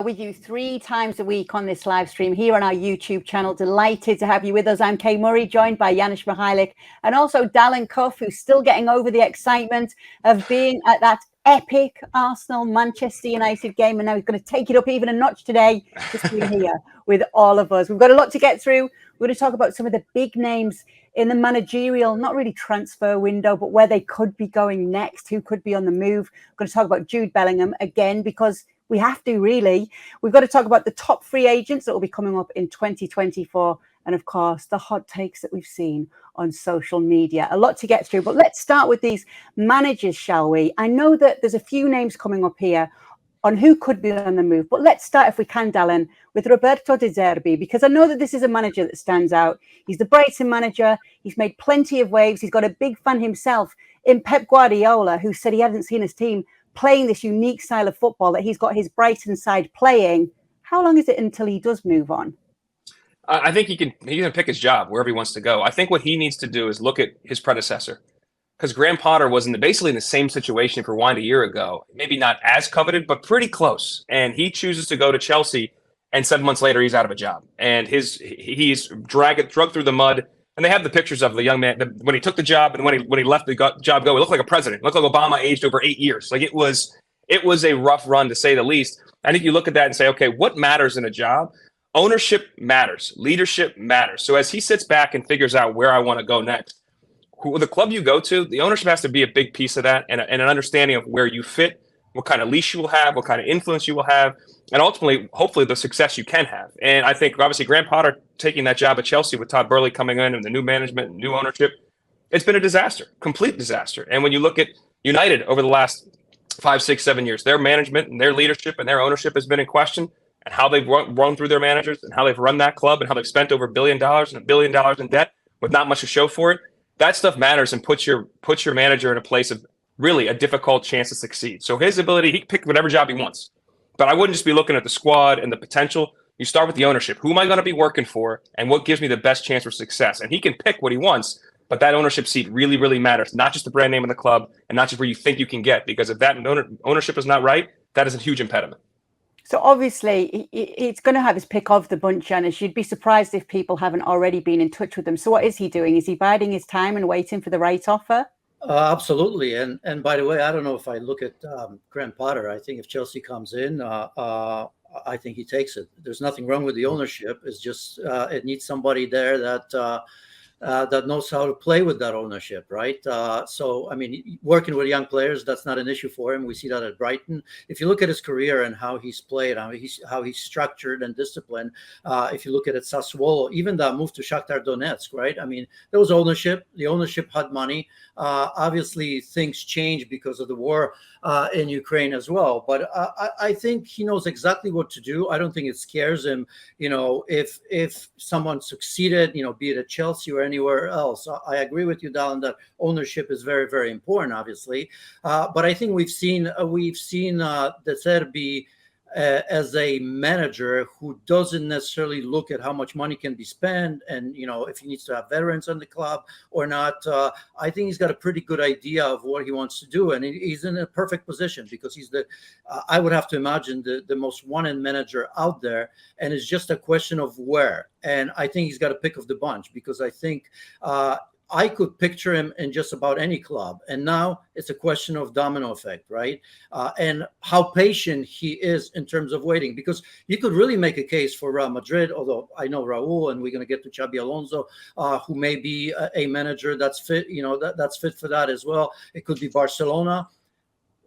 With you 3 times a week on this live stream here on our YouTube channel. Delighted to have you with us. I'm Kay Murray, joined by Janusz Michallik and also Dalen, who's still getting over the excitement of being at that epic Arsenal-Manchester United game, and now he's going to take it up even a notch today, just being here with all of us. We've got a lot to get through. We're going to talk about some of the big names in the managerial, not really transfer window, but where they could be going next, who could be on the move. We're going to talk about Jude Bellingham again, because we have to, really. We've got to talk about the top free agents that will be coming up in 2024. And of course, the hot takes that we've seen on social media. A lot to get through, but let's start with these managers, shall we? I know that there's a few names coming up here on who could be on the move, but let's start, if we can, Dalen, with Roberto De Zerbi, because I know that this is a manager that stands out. He's the Brighton manager. He's made plenty of waves. He's got a big fan himself in Pep Guardiola, who said he hadn't seen his team playing this unique style of football that he's got his Brighton side playing. How long is it until he does move on? I think he can pick his job wherever he wants to go. I think what he needs to do is look at his predecessor, because Graham Potter was basically in the same situation for Rewind a year ago. Maybe not as coveted, but pretty close. And he chooses to go to Chelsea, and 7 months later, he's out of a job. And he's dragged through the mud. And they have the pictures of the young man when he took the job and when he let the job go. He looked like a president. It looked like Obama aged over 8 years. Like it was a rough run, to say the least. I think you look at that and say, okay, what matters in a job? Ownership matters. Leadership matters. So as he sits back and figures out where I want to go next, the club you go to, the ownership has to be a big piece of that, and an understanding of where you fit, what kind of leash you will have, what kind of influence you will have, and ultimately, hopefully, the success you can have. And I think, obviously, Graham Potter taking that job at Chelsea with Todd Boehly coming in and the new management and new ownership, it's been a disaster, complete disaster. And when you look at United over the last 5, 6, 7 years, their management and their leadership and their ownership has been in question, and how they've run through their managers and how they've run that club and how they've spent over $1 billion and $1 billion in debt with not much to show for it. That stuff matters and puts your manager in a place of really a difficult chance to succeed. So his ability, he can pick whatever job he wants. But I wouldn't just be looking at the squad and the potential. You start with the ownership. Who am I going to be working for, and what gives me the best chance for success? And he can pick what he wants, but that ownership seat really, really matters. Not just the brand name of the club, and not just where you think you can get. Because if that ownership is not right, that is a huge impediment. So obviously, it's going to have his pick of the bunch, Janusz. You'd be surprised if people haven't already been in touch with him. So what is he doing? Is he biding his time and waiting for the right offer? Absolutely. And by the way, I don't know if I look at Graham Potter. I think if Chelsea comes in, I think he takes it. There's nothing wrong with the ownership. It's just it needs somebody there that knows how to play with that ownership, right? So, I mean, working with young players, that's not an issue for him. We see that at Brighton. If you look at his career and how he's played, how he's structured and disciplined, if you look at it, Sassuolo, even that move to Shakhtar Donetsk, right? I mean, there was ownership. The ownership had money. Obviously, things changed because of the war in Ukraine as well. But I think he knows exactly what to do. I don't think it scares him, if someone succeeded, be it at Chelsea or anywhere else. I agree with you, Dalen, that ownership is very, very important, obviously. But I think we've seen De Zerbi as a manager who doesn't necessarily look at how much money can be spent and, if he needs to have veterans on the club or not. I think he's got a pretty good idea of what he wants to do. And he's in a perfect position because he's I would have to imagine, the most wanted manager out there. And it's just a question of where. And I think he's got a pick of the bunch, because I think I could picture him in just about any club. And now it's a question of domino effect, right? And how patient he is in terms of waiting, because you could really make a case for Real Madrid, although I know Raul, and we're going to get to Xabi Alonso, who may be a manager that's fit, that's fit for that as well. It could be Barcelona.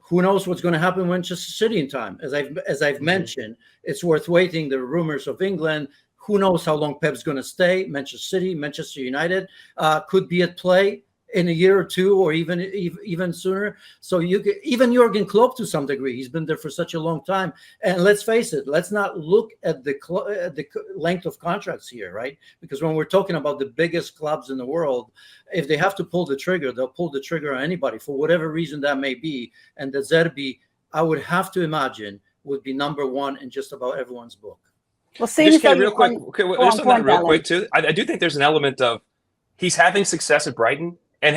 Who knows what's going to happen when Manchester City in time? As I've mentioned, it's worth waiting. The rumors of England. Who knows how long Pep's going to stay? Manchester City, Manchester United could be at play in a year or two, or even sooner. So even Jurgen Klopp, to some degree, he's been there for such a long time. And let's face it, let's not look at the length of contracts here, right? Because when we're talking about the biggest clubs in the world, if they have to pull the trigger, they'll pull the trigger on anybody for whatever reason that may be. And De Zerbi, I would have to imagine, would be number one in just about everyone's book. Well, just real quick. Real quick too. I do think there's an element of he's having success at Brighton and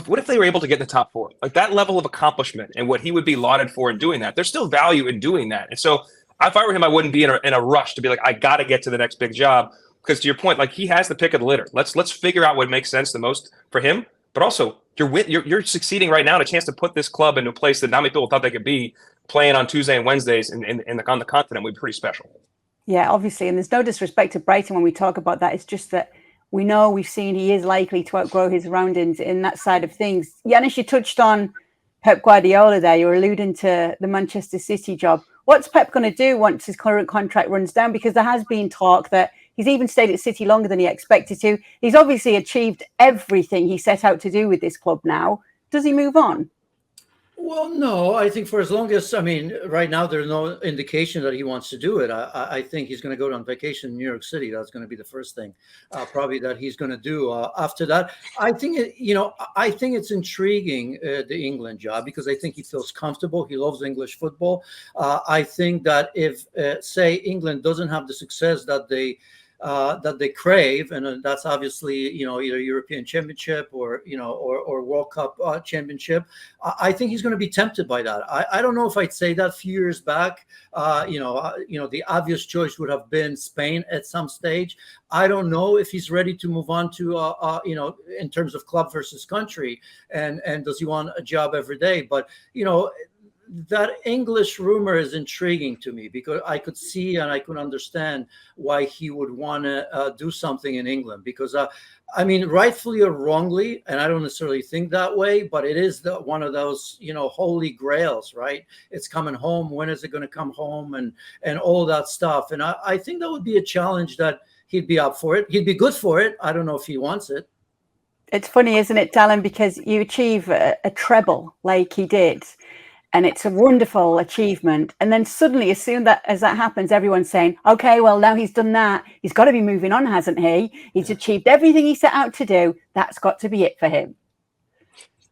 what if they were able to get in the top 4? Like that level of accomplishment and what he would be lauded for in doing that. There's still value in doing that. And so If I were him, I wouldn't be in a rush to be like, I got to get to the next big job. Because to your point, like he has the pick of the litter. Let's figure out what makes sense the most for him. But also, you're succeeding right now, and a chance to put this club into a place that not many people thought they could be, playing on Tuesday and Wednesdays on the continent would be pretty special. Yeah, obviously, and there's no disrespect to Brighton when we talk about that. It's just that we've seen he is likely to outgrow his surroundings in that side of things. Janusz, you touched on Pep Guardiola there. You're alluding to the Manchester City job. What's Pep going to do once his current contract runs down? Because there has been talk that he's even stayed at City longer than he expected to. He's obviously achieved everything he set out to do with this club now. Does he move on? Well, no, I think for as long as, right now there's no indication that he wants to do it. I think he's going to go on vacation in New York City. That's going to be the first thing probably that he's going to do. After that, I think, I think it's intriguing, the England job, because I think he feels comfortable. He loves English football. I think that if, say, England doesn't have the success that they crave, and that's obviously either European Championship or or World Cup championship. I think he's going to be tempted by that. I don't know if I'd say that a few years back. The obvious choice would have been Spain at some stage. I don't know if he's ready to move on to in terms of club versus country, and does he want a job every day? But that English rumor is intriguing to me, because I could see and I could understand why he would want to do something in England, because rightfully or wrongly, and I don't necessarily think that way, but it is one of those holy grails, right? It's coming home. When is it going to come home, and all that stuff? And I think that would be a challenge that he'd be up for it. He'd be good for it. I don't know if he wants it. It's funny, isn't it, Dalen? Because you achieve a treble like he did, and it's a wonderful achievement. And then suddenly, as soon as that happens, everyone's saying, okay, well, now he's done that. He's got to be moving on, hasn't he? He's achieved everything he set out to do. That's got to be it for him.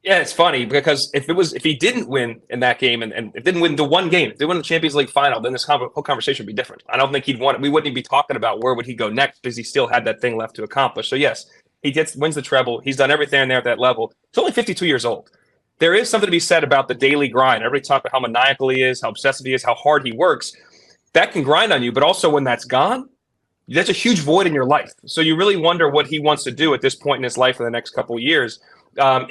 Yeah, it's funny, because if he didn't win in that game, and it didn't win the one game, if they win the Champions League final, then this whole conversation would be different. I don't think we wouldn't even be talking about where would he go next, because he still had that thing left to accomplish. So yes, he wins the treble. He's done everything there at that level. He's only 52 years old. There is something to be said about the daily grind. Everybody talks about how maniacal he is, how obsessive he is, how hard he works. That can grind on you, but also when that's gone, that's a huge void in your life. So you really wonder what he wants to do at this point in his life in the next couple of years.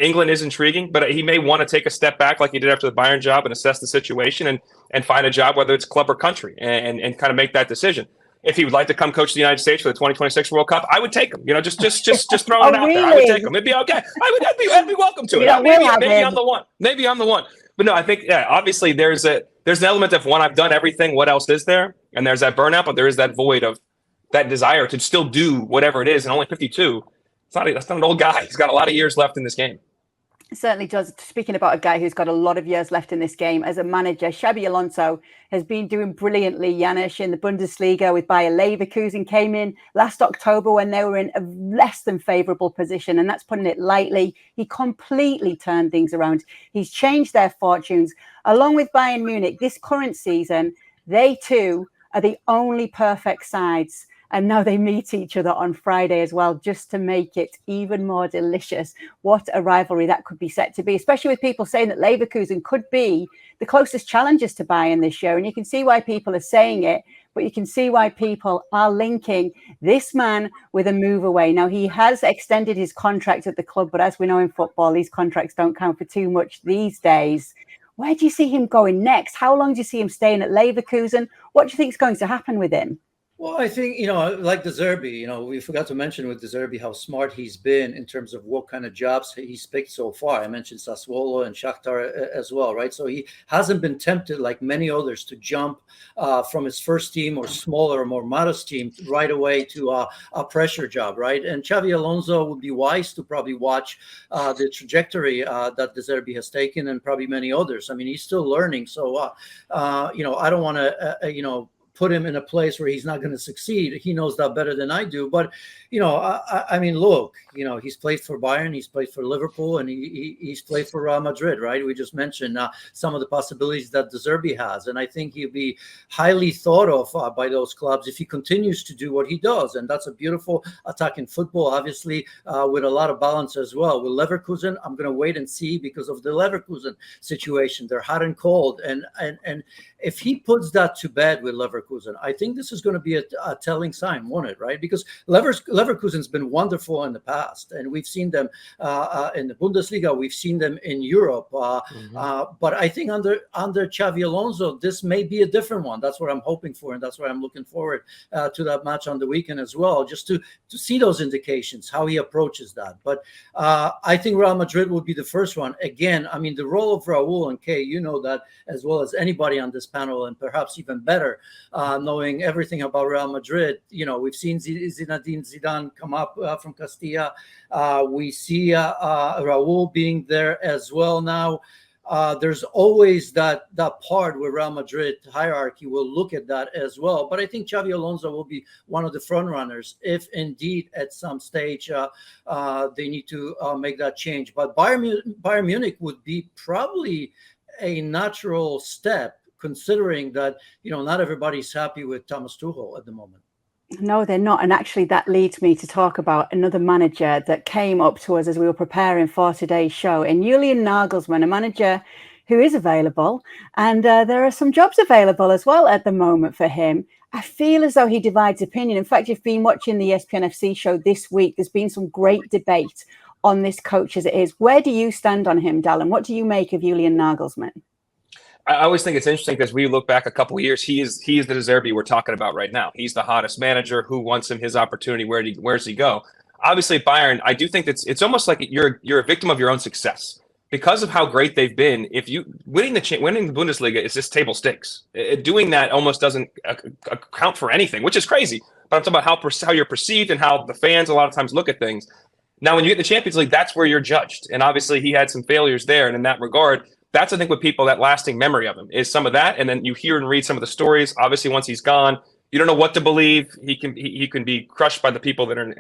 England is intriguing, but he may want to take a step back like he did after the Bayern job and assess the situation and find a job, whether it's club or country, and kind of make that decision. If he would like to come coach the United States for the 2026 World Cup, I would take him. Just throwing it out there. I would take him. It'd be okay. I'd be welcome to it. Maybe I'm the one. Maybe I'm the one. But no, I think obviously there's an element of, one, I've done everything. What else is there? And there's that burnout, but there is that void of that desire to still do whatever it is. And only 52. That's not an old guy. He's got a lot of years left in this game. It certainly does. Speaking about a guy who's got a lot of years left in this game as a manager, Xabi Alonso has been doing brilliantly. Janusz, in the Bundesliga with Bayer Leverkusen, came in last October when they were in a less than favourable position, and that's putting it lightly. He completely turned things around. He's changed their fortunes. Along with Bayern Munich, this current season, they too are the only perfect sides. And now they meet each other on Friday as well, just to make it even more delicious. What a rivalry that could be set to be, especially with people saying that Leverkusen could be the closest challengers to Bayern this year. And you can see why people are saying it, but you can see why people are linking this man with a move away. Now, he has extended his contract at the club, but as we know in football, these contracts don't count for too much these days. Where do you see him going next? How long do you see him staying at Leverkusen? What do you think is going to happen with him? Well, I think, like De Zerbi, we forgot to mention with De Zerbi how smart he's been in terms of what kind of jobs he's picked so far. I mentioned Sassuolo and Shakhtar as well, right? So he hasn't been tempted like many others to jump from his first team or smaller, more modest team right away to a pressure job, right? And Xabi Alonso would be wise to probably watch the trajectory that De Zerbi has taken, and probably many others. I mean, he's still learning. So, I don't want to, put him in a place where he's not going to succeed. He knows that better than I do. But, I mean, look, he's played for Bayern, he's played for Liverpool, and he's played for Real Madrid, right? We just mentioned some of the possibilities that De Zerbi has. And I think he'll be highly thought of by those clubs if he continues to do what he does. And that's a beautiful attacking football, obviously, with a lot of balance as well. With Leverkusen, I'm going to wait and see because of the Leverkusen situation. They're hot and cold. And if he puts that to bed with Leverkusen, I think this is going to be a telling sign, won't it, right? Because Leverkusen's been wonderful in the past, and we've seen them in the Bundesliga, we've seen them in Europe. But I think under Xabi Alonso, this may be a different one. That's what I'm hoping for, and that's why I'm looking forward to that match on the weekend as well, just to see those indications, how he approaches that. But I think Real Madrid will be the first one. Again, I mean, the role of Raul and Kay, you know that as well as anybody on this panel, and perhaps even better, knowing everything about Real Madrid. We've seen Zinedine Zidane come up from Castilla. We see Raul being there as well now. There's always that part where Real Madrid hierarchy will look at that as well. But I think Xabi Alonso will be one of the front runners if indeed at some stage they need to make that change. But Bayern Munich would be probably a natural step, considering that, not everybody's happy with Thomas Tuchel at the moment. No, they're not. And actually, that leads me to talk about another manager that came up to us as we were preparing for today's show, and Julian Nagelsmann, a manager who is available. And there are some jobs available as well at the moment for him. I feel as though he divides opinion. In fact, you've been watching the ESPN FC show this week. There's been some great debate on this coach as it is. Where do you stand on him, Dalen? What do you make of Julian Nagelsmann? I always think it's interesting because we look back a couple of years. He is the De Zerbi we're talking about right now. He's the hottest manager. Who wants him? His opportunity. Where does he go? Obviously, Bayern. I do think it's almost like you're a victim of your own success because of how great they've been. If you winning the Bundesliga is just table stakes. Doing that almost doesn't account for anything, which is crazy. But I'm talking about how you're perceived and how the fans a lot of times look at things. Now, when you get in the Champions League, that's where you're judged. And obviously, he had some failures there, and in that regard. That's, I think, with people, that lasting memory of him is some of that. And then you hear and read some of the stories. Obviously, once he's gone, you don't know what to believe. He can be crushed by the people that are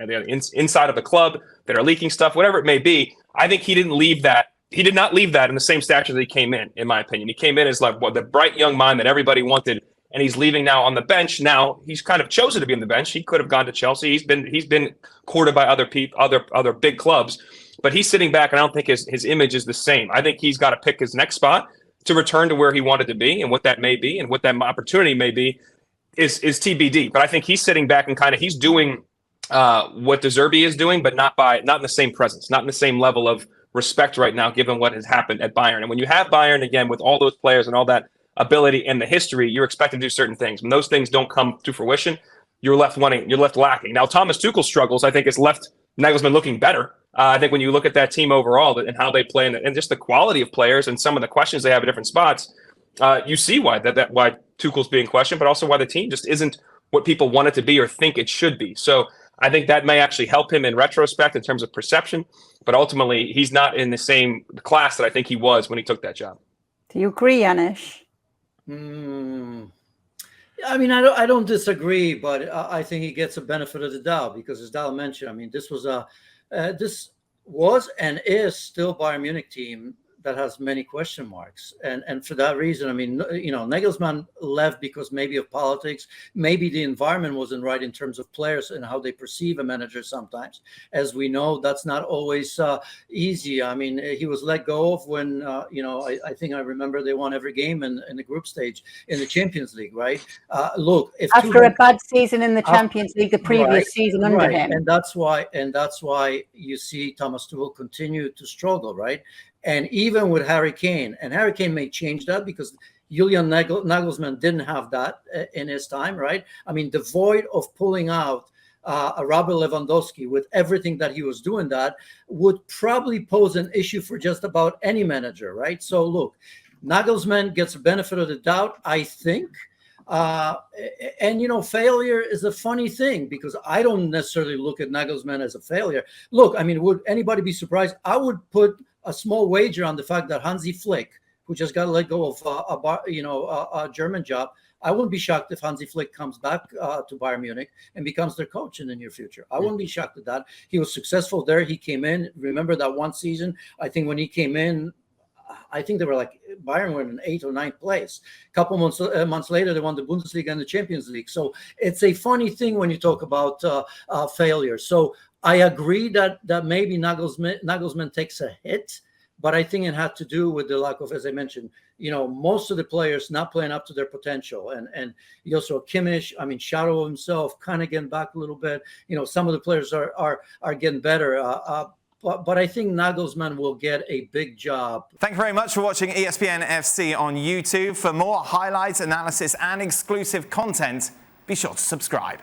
inside of the club that are leaking stuff, whatever it may be. I think he didn't leave that. He did not leave that in the same stature that he came in my opinion. He came in as like the bright young mind that everybody wanted, and he's leaving now on the bench. Now he's kind of chosen to be on the bench. He could have gone to Chelsea. He's been courted by other people, other big clubs. But he's sitting back, and I don't think his image is the same. I think he's got to pick his next spot to return to where he wanted to be, and what that may be, and what that opportunity may be is TBD. But I think he's sitting back and he's doing what De Zerbi is doing, but not in the same presence, not in the same level of respect right now, given what has happened at Bayern. And when you have Bayern again with all those players and all that ability and the history, you're expected to do certain things. When those things don't come to fruition, you're left lacking. Now, Thomas Tuchel's struggles, I think, has left Nagelsmann looking better. I think when you look at that team overall and how they play and just the quality of players and some of the questions they have at different spots, you see why why Tuchel's being questioned, but also why the team just isn't what people want it to be or think it should be. So I think that may actually help him in retrospect in terms of perception, but ultimately he's not in the same class that I think he was when he took that job. Do you agree, Janusz? I mean, I don't disagree, but I think he gets a benefit of the doubt because, as Dalen mentioned, I mean, this was and is still Bayern Munich team that has many question marks. And for that reason, I mean, Nagelsmann left because maybe of politics, maybe the environment wasn't right in terms of players and how they perceive a manager sometimes. As we know, that's not always easy. I mean, he was let go of when, I think I remember they won every game in the group stage in the Champions League, right? Look, if after a bad season in the Champions League, the previous season under him. And that's why you see Thomas Tuchel continue to struggle, right? And even with Harry Kane, and Harry Kane may change that because Julian Nagelsmann didn't have that in his time, right? I mean, the void of pulling out a Robert Lewandowski with everything that he was doing, that would probably pose an issue for just about any manager, right? So look, Nagelsmann gets a benefit of the doubt, I think. And failure is a funny thing because I don't necessarily look at Nagelsmann as a failure. Look, I mean, would anybody be surprised? I would put a small wager on the fact that Hansi Flick, who just got let go of a German job, I wouldn't be shocked if Hansi Flick comes back to Bayern Munich and becomes their coach in the near future. I wouldn't be shocked at that. He was successful there. He came in. Remember that one season? I think when he came in, I think they were like Bayern were in 8th or 9th place. A couple months later, they won the Bundesliga and the Champions League. So it's a funny thing when you talk about failure. So I agree that maybe Nagelsmann takes a hit, but I think it had to do with the lack of, as I mentioned, most of the players not playing up to their potential. And you also Kimmich, Shadow himself kind of getting back a little bit. Some of the players are getting better. But I think Nagelsmann will get a big job. Thank you very much for watching ESPN FC on YouTube. For more highlights, analysis, and exclusive content, be sure to subscribe.